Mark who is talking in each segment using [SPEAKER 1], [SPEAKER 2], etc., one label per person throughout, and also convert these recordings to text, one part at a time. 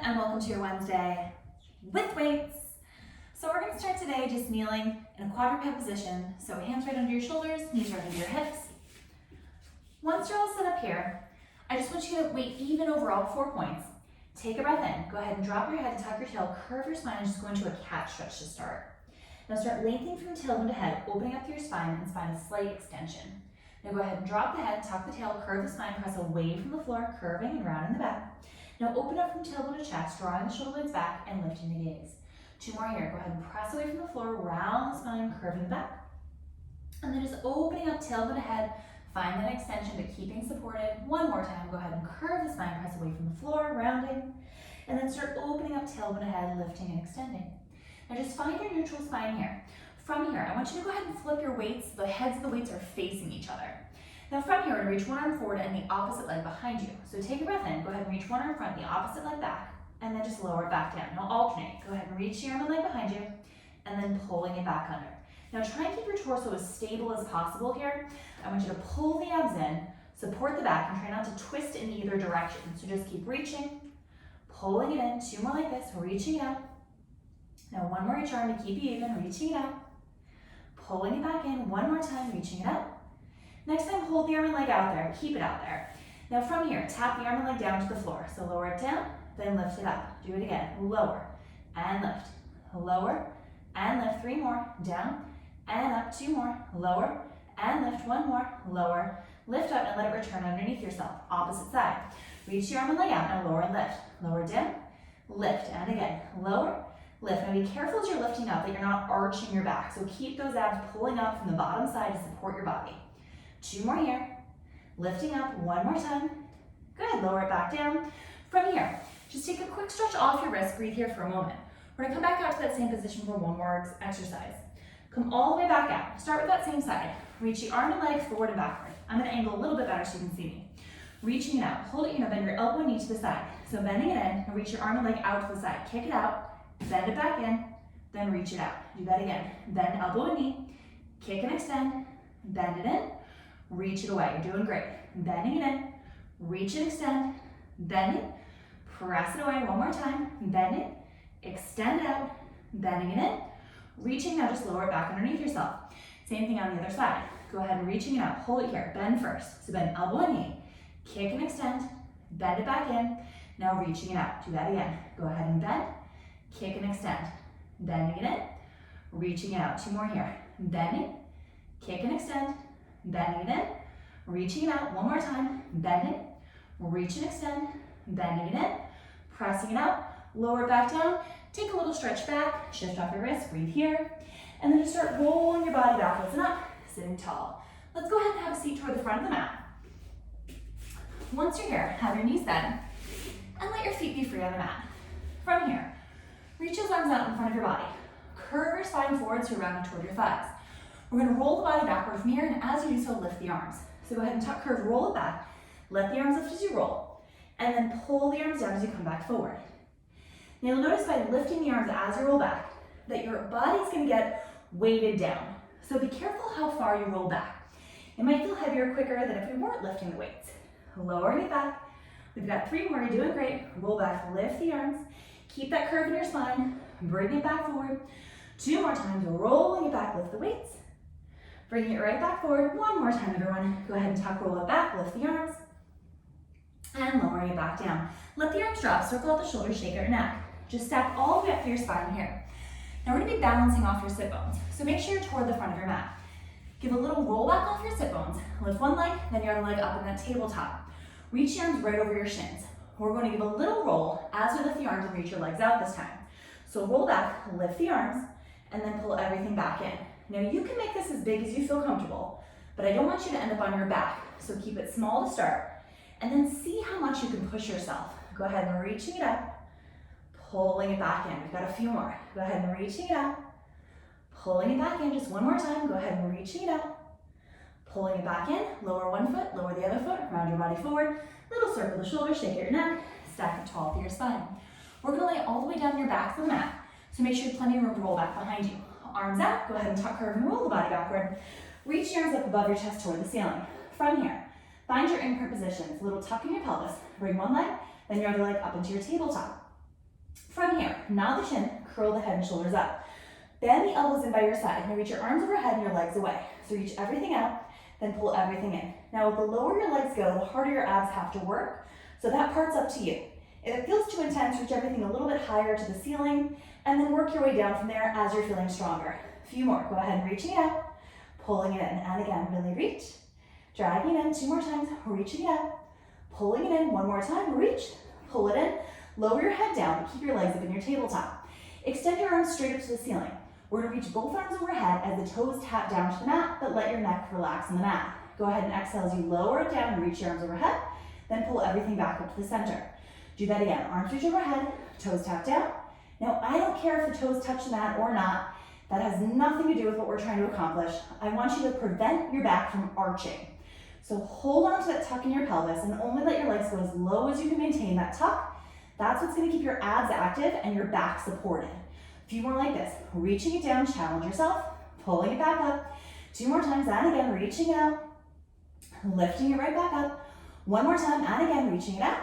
[SPEAKER 1] and welcome to your Wednesday with weights. So we're going to start today just kneeling in a quadruped position. So hands right under your shoulders, knees right under your hips. Once you're all set up here, I just want you to weight even over all 4 points. Take a breath in. Go ahead and drop your head, tuck your tail, curve your spine, and just go into a cat stretch to start. Now start lengthening from tailbone to head, opening up through your spine and spine a slight extension. Now go ahead and drop the head, tuck the tail, curve the spine, press away from the floor, curving and rounding the back. Now open up from tailbone to chest, drawing the shoulder blades back and lifting the gaze. 2 more here. Go ahead and press away from the floor, round the spine, curving the back. And then just opening up tailbone to head, find that extension but keeping supported. 1 more time. Go ahead and curve the spine, press away from the floor, rounding. And then start opening up tailbone to head, lifting and extending. Now just find your neutral spine here. From here, I want you to go ahead and flip your weights. The heads of the weights are facing each other. Now from here, we're going to reach one arm forward and the opposite leg behind you. So take a breath in, go ahead and reach one arm front, the opposite leg back, and then just lower it back down. Now alternate. Go ahead and reach your arm and leg behind you, and then pulling it back under. Now try and keep your torso as stable as possible here. I want you to pull the abs in, support the back, and try not to twist in either direction. So just keep reaching, pulling it in. 2 more like this, reaching it out. Now 1 more each arm to keep you even, reaching it out. Pulling it back in, 1 more time, reaching it out. Next time, hold the arm and leg out there, keep it out there. Now from here, tap the arm and leg down to the floor. So lower it down, then lift it up. Do it again, lower and lift, lower and lift. 3 more, down and up. 2 more, lower and lift. 1 more, lower, lift up and let it return underneath yourself. Opposite side. Reach your arm and leg out, now lower and lift. Lower down, lift, and again, lower, lift. Now be careful as you're lifting up that you're not arching your back. So keep those abs pulling up from the bottom side to support your body. 2 more here, lifting up. 1 more time. Good, lower it back down. From here, just take a quick stretch off your wrist, breathe here for a moment. We're gonna come back out to that same position for 1 more exercise. Come all the way back out. Start with that same side. Reach the arm and leg forward and backward. I'm gonna angle a little bit better so you can see me. Reaching it out, hold it, bend your elbow and knee to the side. So bending it in, and reach your arm and leg out to the side. Kick it out, bend it back in, then reach it out. Do that again. Bend elbow and knee, kick and extend, bend it in, reach it away. You're doing great. Bending it in, reach and extend, bend it, press it away. 1 more time. Bend it, extend out, bending it in, reaching. Now just lower it back underneath yourself. Same thing on the other side. Go ahead and reaching it out. Hold it here. Bend first. So bend elbow and knee, kick and extend, bend it back in. Now reaching it out. Do that again. Go ahead and bend, kick and extend, bending it in, reaching it out. 2 more here. Bending, kick and extend, bending it in, reaching it out. 1 more time. Bend it, reach and extend, bending it in, pressing it out, lower it back down, take a little stretch back, shift off your wrist, breathe here, and then just start rolling your body backwards and up, sitting tall. Let's go ahead and have a seat toward the front of the mat. Once you're here, have your knees bent, and let your feet be free on the mat. From here, reach those arms out in front of your body. Curve your spine forward so you're rounded toward your thighs. We're going to roll the body backward from here, and as you do so, lift the arms. So go ahead and tuck, curve, roll it back. Let the arms lift as you roll, and then pull the arms down as you come back forward. Now you'll notice by lifting the arms as you roll back, that your body's going to get weighted down. So be careful how far you roll back. It might feel heavier quicker than if we weren't lifting the weights. Lowering it back. We've got 3 more, you're doing great. Roll back, lift the arms. Keep that curve in your spine. Bring it back forward. 2 more times, rolling it back, lift the weights. Bring it right back forward. 1 more time, everyone. Go ahead and tuck, roll it back, lift the arms, and lowering it back down. Let the arms drop, circle out the shoulders, shake out your neck. Just stack all the way up through your spine here. Now we're gonna be balancing off your sit bones, so make sure you're toward the front of your mat. Give a little roll back off your sit bones. Lift 1 leg, then your other leg up in that tabletop. Reach your arms right over your shins. We're going to give a little roll as we lift the arms and reach your legs out this time. So roll back, lift the arms, and then pull everything back in. Now you can make this as big as you feel comfortable, but I don't want you to end up on your back. So keep it small to start, and then see how much you can push yourself. Go ahead and reaching it up, pulling it back in. We've got a few more. Go ahead and reaching it up, pulling it back in. Just 1 more time. Go ahead and reaching it up, pulling it back in. Lower 1 foot, lower the other foot, round your body forward. Little circle the shoulders, shake your neck, stack it tall through your spine. We're gonna lay all the way down your back to the mat, so make sure you have plenty of room to roll back behind you. Arms out, go ahead and tuck, curve, and roll the body backward. Reach your arms up above your chest toward the ceiling. From here, find your imprint positions. Little tuck in your pelvis. Bring 1 leg, then your other leg up into your tabletop. From here, nod the chin, curl the head and shoulders up. Bend the elbows in by your side. Now reach your arms overhead and your legs away. So reach everything out, then pull everything in. Now the lower your legs go, the harder your abs have to work. So that part's up to you. If it feels too intense, reach everything a little bit higher to the ceiling, and then work your way down from there as you're feeling stronger. A few more. Go ahead and reaching it out, pulling it in, and again, really reach. Dragging it in 2 more times, reaching it out, pulling it in 1 more time, reach, pull it in, lower your head down, but keep your legs up in your tabletop. Extend your arms straight up to the ceiling. We're gonna reach both arms overhead as the toes tap down to the mat, but let your neck relax on the mat. Go ahead and exhale as you lower it down and reach your arms overhead, then pull everything back up to the center. Do that again, arms reach overhead, toes tap down. Now, I don't care if the toes touch the mat or not. That has nothing to do with what we're trying to accomplish. I want you to prevent your back from arching. So hold on to that tuck in your pelvis and only let your legs go as low as you can maintain that tuck. That's what's gonna keep your abs active and your back supported. A few more like this, reaching it down, challenge yourself, pulling it back up. 2 more times, and again, reaching out, lifting it right back up. 1 more time, and again, reaching it out.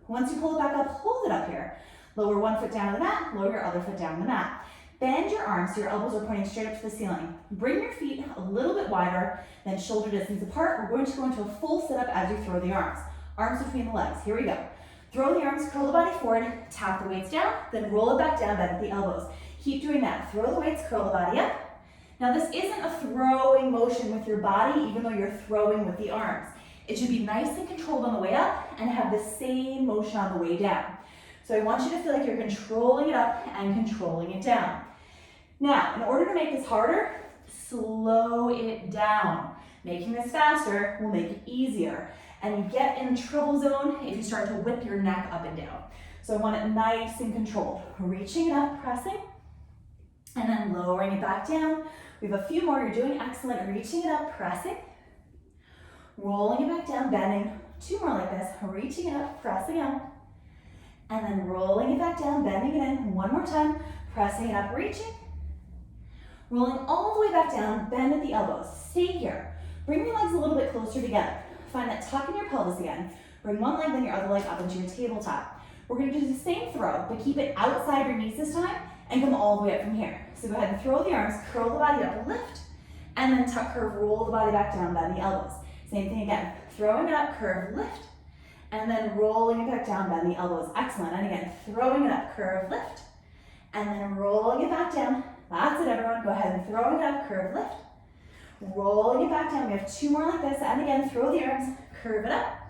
[SPEAKER 1] Once you pull it back up, hold it up here. Lower 1 foot down to the mat, lower your other foot down to the mat. Bend your arms so your elbows are pointing straight up to the ceiling. Bring your feet a little bit wider than shoulder distance apart. We're going to go into a full sit-up as you throw the arms. Arms between the legs, here we go. Throw the arms, curl the body forward, tap the weights down, then roll it back down, bend at the elbows. Keep doing that. Throw the weights, curl the body up. Now this isn't a throwing motion with your body, even though you're throwing with the arms. It should be nice and controlled on the way up and have the same motion on the way down. So I want you to feel like you're controlling it up and controlling it down. Now, in order to make this harder, slow it down. Making this faster will make it easier. And you get in trouble zone if you start to whip your neck up and down. So I want it nice and controlled. Reaching it up, pressing, and then lowering it back down. We have a few more, you're doing excellent. Reaching it up, pressing, rolling it back down, bending. 2 more like this, reaching it up, pressing out, and then rolling it back down, bending it in. 1 more time, pressing it up, reaching, rolling all the way back down, bend at the elbows. Stay here. Bring your legs a little bit closer together. Find that tuck in your pelvis again. Bring one leg, then your other leg up into your tabletop. We're gonna do the same throw, but keep it outside your knees this time and come all the way up from here. So go ahead and throw the arms, curl the body up, lift, and then tuck, curve, roll the body back down by the elbows. Same thing again. Throwing it up, curve, lift, and then rolling it back down, bend the elbows. Excellent. And again, throwing it up, curve, lift, and then rolling it back down. That's it, everyone. Go ahead and throwing it up, curve, lift, rolling it back down. We have 2 more like this. And again, throw the arms, curve it up,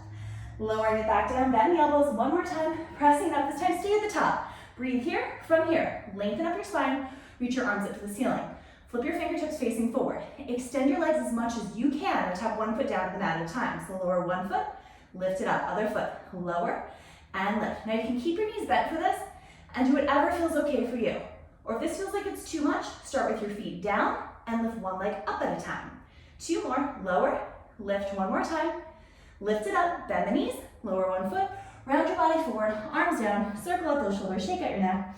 [SPEAKER 1] lowering it back down, bend the elbows. 1 more time, pressing it up. This time, stay at the top. Breathe here, from here. Lengthen up your spine, reach your arms up to the ceiling. Flip your fingertips facing forward. Extend your legs as much as you can and tap 1 foot down to the mat at a time. So lower 1 foot, lift it up, other foot, lower, and lift. Now you can keep your knees bent for this and do whatever feels okay for you. Or if this feels like it's too much, start with your feet down and lift 1 leg up at a time. 2 more, lower, lift 1 more time, lift it up, bend the knees, lower 1 foot, round your body forward, arms down, circle out those shoulders, shake out your neck,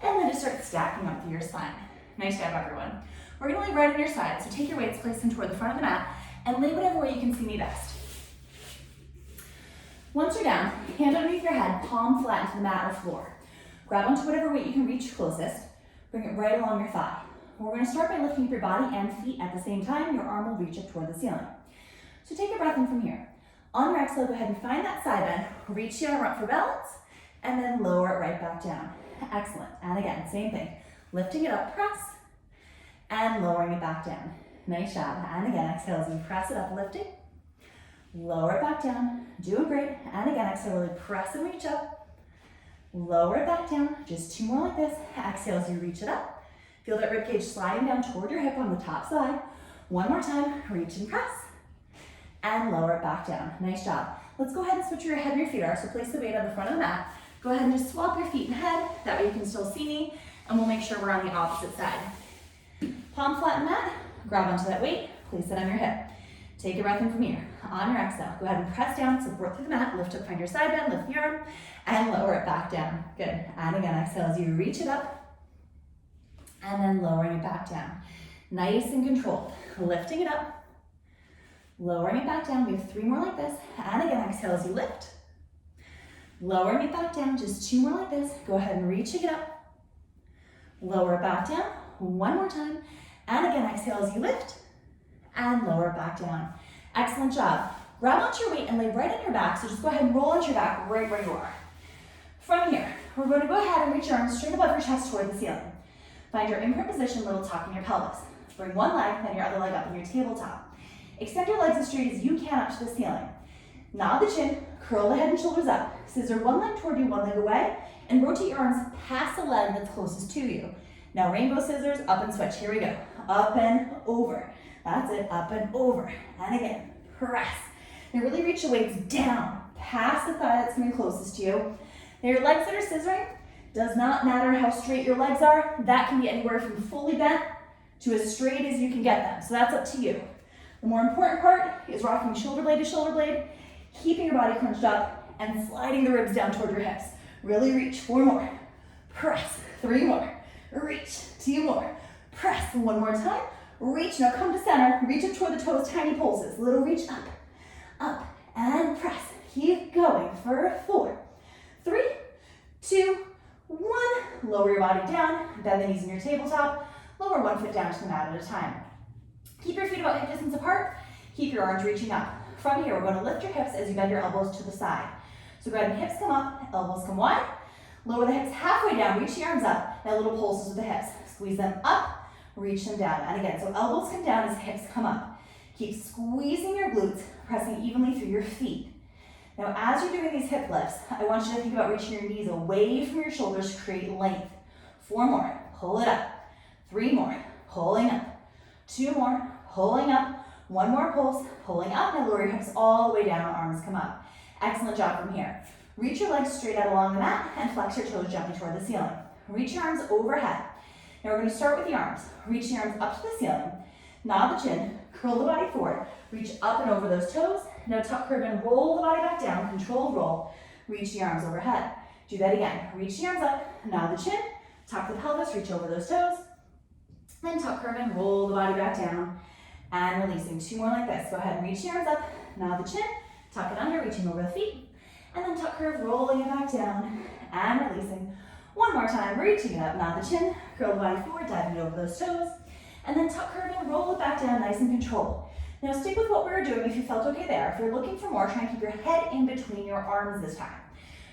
[SPEAKER 1] and then just start stacking up through your spine. Nice job, everyone. We're gonna lay right on your side, so take your weights, place them toward the front of the mat, and lay whatever way you can see me best. Once you're down, hand underneath your head, palm flat into the mat or floor. Grab onto whatever weight you can reach closest, bring it right along your thigh. We're gonna start by lifting up your body and feet at the same time. Your arm will reach up toward the ceiling. So take a breath in from here. On your exhale, go ahead and find that side bend, reach your arm up for balance, and then lower it right back down. Excellent, and again, same thing. Lifting it up, press, and lowering it back down. Nice job. And again, exhale as you press it up, lifting, lower it back down, doing great. And again, exhale, really press and reach up, lower it back down. Just 2 more like this. Exhale as you reach it up. Feel that ribcage sliding down toward your hip on the top side. 1 more time, reach and press, and lower it back down. Nice job. Let's go ahead and switch where your head and your feet are. So place the weight on the front of the mat. Go ahead and just swap your feet and head. That way you can still see me. And we'll make sure we're on the opposite side. Palm flat in mat, grab onto that weight, place it on your hip. Take a breath in from here. On your exhale, go ahead and press down, support through the mat, lift up, find your side bend, lift the arm, and lower it back down. Good. And again, exhale as you reach it up, and then lowering it back down. Nice and controlled. Lifting it up, lowering it back down. We have 3 more like this. And again, exhale as you lift, Lowering it back down, just 2 more like this. Go ahead and reaching it up. Lower it back down, 1 more time. And again, exhale as you lift and lower it back down. Excellent job. Grab onto your weight and lay right on your back. So just go ahead and roll onto your back right where you are. From here, we're going to go ahead and reach your arms straight above your chest toward the ceiling. Find your imprint position, little tuck in your pelvis. Bring one leg, then your other leg up on your tabletop. Extend your legs as straight as you can up to the ceiling. Nod the chin, curl the head and shoulders up. Scissor one leg toward you, one leg away, and rotate your arms past the leg that's closest to you. Now rainbow scissors, up and switch. Here we go. Up and over. That's it, up and over. And again, press. Now really reach the weights down, past the thigh that's going to be closest to you. Now your legs that are scissoring, does not matter how straight your legs are. That can be anywhere from fully bent to as straight as you can get them. So that's up to you. The more important part is rocking shoulder blade to shoulder blade, keeping your body crunched up, and sliding the ribs down toward your hips. Really reach. 4 more. Press. 3 more. Reach. 2 more. Press. 1 more time. Reach. Now come to center. Reach up toward the toes, tiny pulses. Little reach up, up, and press. Keep going for 4, 3, 2, 1. Lower your body down. Bend the knees in your tabletop. Lower 1 foot down to the mat at a time. Keep your feet about hip distance apart. Keep your arms reaching up. From here, we're going to lift your hips as you bend your elbows to the side. So go ahead and hips come up, elbows come wide. Lower the hips halfway down, reach the arms up. Now little pulses with the hips. Squeeze them up, reach them down. And again, so elbows come down as hips come up. Keep squeezing your glutes, pressing evenly through your feet. Now as you're doing these hip lifts, I want you to think about reaching your knees away from your shoulders to create length. 4 more, pull it up. 3 more, pulling up. 2 more, pulling up. 1 more pulse, pulling up. Now lower your hips all the way down, arms come up. Excellent job from here. Reach your legs straight out along the mat and flex your toes gently toward the ceiling. Reach your arms overhead. Now we're going to start with the arms. Reach the arms up to the ceiling. Nod the chin, curl the body forward. Reach up and over those toes. Now tuck, curve, and roll the body back down. Controlled roll. Reach the arms overhead. Do that again. Reach the arms up, nod the chin, tuck the pelvis, reach over those toes. Then tuck, curve, and roll the body back down. And releasing. 2 more like this. Go ahead and reach the arms up, nod the chin, tuck it under, reaching over the feet. And then tuck, curve, rolling it back down and releasing. 1 more time, reaching it up, nod the chin, curl the body forward, diving over those toes. And then tuck, curve, and roll it back down, nice and controlled. Now stick with what we were doing if you felt okay there. If you're looking for more, try and keep your head in between your arms this time.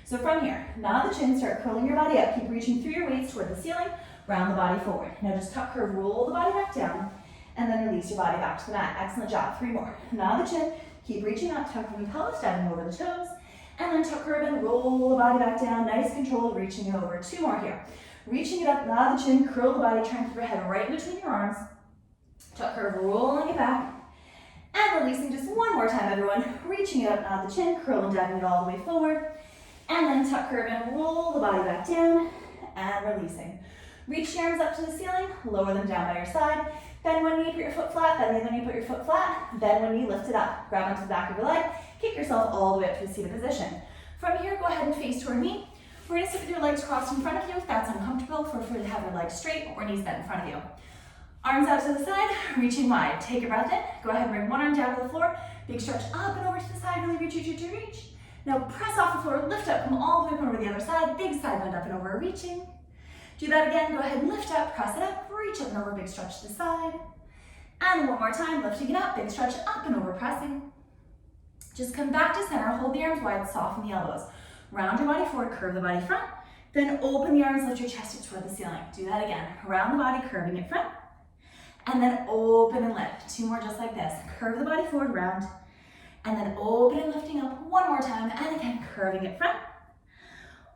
[SPEAKER 1] So from here, nod the chin, start curling your body up. Keep reaching through your weights toward the ceiling, round the body forward. Now just tuck, curve, roll the body back down, and then release your body back to the mat. Excellent job. 3 more. Nod the chin, keep reaching up, tucking the pelvis, diving over the toes, and then tuck, curve, and roll the body back down. Nice control, reaching over. 2 more here. Reaching it up, nod the chin, curl the body, try and keep your head right in between your arms. Tuck, curve, rolling it back, and releasing just 1 more time, everyone. Reaching it up, nod the chin, curl and diving it all the way forward, and then tuck, curve, and roll the body back down, and releasing. Reach your arms up to the ceiling, lower them down by your side. Bend one knee, put your foot flat, bend the other knee, put your foot flat, bend one knee, lift it up. Grab onto the back of your leg, kick yourself all the way up to a seated position. From here, go ahead and face toward me. We're gonna sit with your legs crossed in front of you. If that's uncomfortable, feel free to have your legs straight or knees bent in front of you. Arms out to the side, reaching wide. Take a breath in. Go ahead and bring one arm down to the floor. Big stretch up and over to the side, really reach, reach, reach, reach. Now press off the floor, lift up, come all the way up and over the other side. Big side bend up and over, reaching. Do that again, go ahead and lift up, press it up, reach up and over, big stretch to the side. And 1 more time, lifting it up, big stretch up and over, pressing. Just come back to center, hold the arms wide, soften the elbows. Round your body forward, curve the body front. Then open the arms, lift your chest up toward the ceiling. Do that again. Round the body, curving it front. And then open and lift. 2 more just like this. Curve the body forward, round. And then open and lifting up 1 more time. And again, curving it front.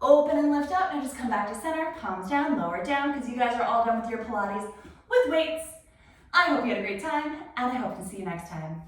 [SPEAKER 1] Open and lift up. Now just come back to center, palms down, lower it down, because you guys are all done with your Pilates with weights. I hope you had a great time, and I hope to see you next time.